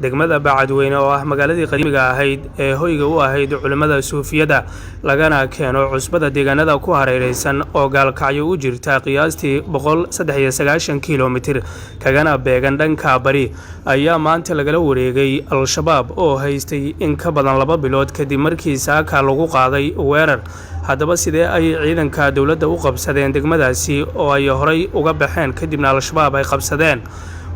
degmada Bacadweyne oo ah magaaladii qadiimiga ahayd ee hoyga u ahayd culimada Suufiyada lagana keeno cusbada deegaanada ku hareeraysan oo gaalkacyo u jirta qiyaastii 193 kiiloomitir kagana beegan dhanka bari ayaa maanta lagala wareegay al-shabaab oo haystay in ka badan 2 bilood kadib markii saaka lagu qaaday weerar. haddaba sidee ay ciidanka dawladda u qabsadeen degmadaasi oo ay horay uga baxeen kadibna al-shabaab ay qabsadeen?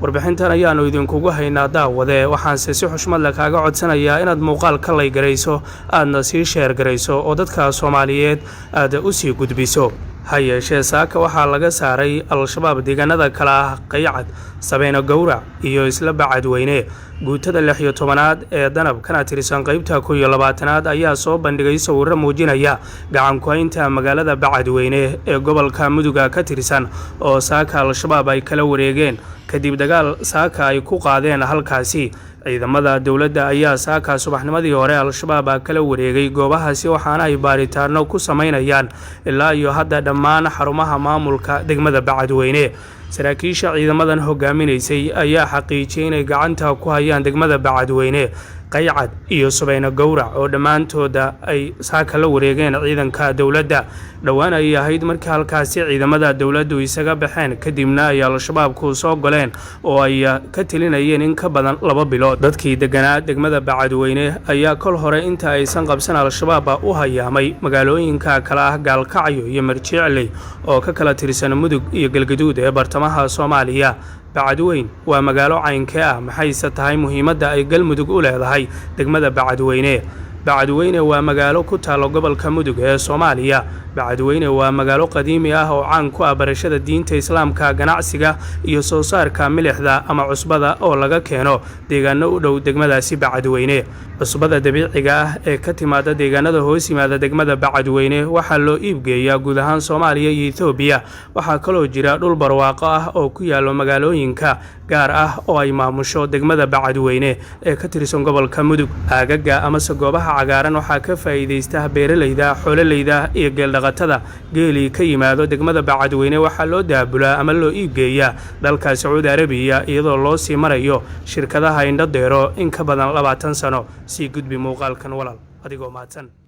warbixintan ayaanu idinkugu haynaa daawade, waxaanse si xushmad leh kaaga codsanayaa inaad muuqaal ka laygarayso aadna sii sheer garayso oo dadka Soomaaliyeed aad u sii gudbiso. ha yeeshee saaka waxaa laga saaray al-shabaab deegaanada kala ah Qaycad, Sabeena Gowrac iyo isla Bacadweyne. guutada 16aad ee danab kana tirsan qaybta 12aad ayaa soo bandhigay sawirro muujinaya gacan ku haynta magaalada Bacadweyne ee gobolka Muduga ka tirsan oo saaka al-shabaab ay kala wareegeen kadib dagaal saaka ay ku qaadeen halkaasi. ciidamada dawladda ayaa saaka subaxnimadii hore al-shabaab kala wareegay goobahaasi waxaana ay baaritaano ku sameynayaan ilaa iyo hadda dhammaan xarumaha maamulka degmada Bacadweyne. saraakiisha ciidamadan hogaaminaysay ayaa xaqiijiyay inay gacanta ku hayaan degmada Bacadweyne, Qaycad iyo Sabeena Gowrac oo dhammaantooda ay saaka la wareegeen ciidanka dawladda. dhowaan ay ahayd markii halkaasi ciidamada dawladdu isaga baxeen kadibna ay al-shabaabku soo galeen oo ay ka talinayeen in ka badan 2 bilood. dadkii deganaa degmada Bacadweyne ayaa kol hore inta aysan qabsan al-shabaab u hayaamay magaalooyinka kala ah Gaalkacyo iyo Marjeecley oo ka kala tirsan Mudug iyo Galgaduud ee bartamaha Soomaaliya. Bacadweyne waa magaalo caynkee ah, maxayse tahay muhiimadda ay Galmudug u leedahay degmada Bacadweyne? Bacadweyne waa magaalo ku taalo gobolka Mudug ee Soomaaliya. Bacadweyne waa magaalo qadiimi ah oo caan ku ah barashada diinta Islaamka, ganacsiga iyo soo saarka milixda ama cusbada oo laga keeno deegaano u dhow degmadaasi Bacadweyne. cusbada dabiiciga ah ee ka timaada deegaanada hoos yimaada degmada Bacadweyne waxaa loo iibgeeyaa guud ahaan Soomaaliya iyo Itoobiya. waxaa kaloo jira dhul barwaaqo ah oo ku yaalo magaalooyinka gaar ah oo ay maamusho degmada Bacadweyne ee ka tirsan gobolka Mudug. aagaga ama goobaha cagaaran waxaa ka faa'iideysta beeralayda, xoolalayda iyo geeldaqatada. geeli ka yimaado degmada Bacadweyne waxaa loo daabulaa ama loo iibgeeyaa dalka Sacuudi Arabiya iyadoo loo sii marayo shirkadaha indho deero in ka badan 20 sano. sii gudbi muuqaalkan walaal adigoo mahadsan.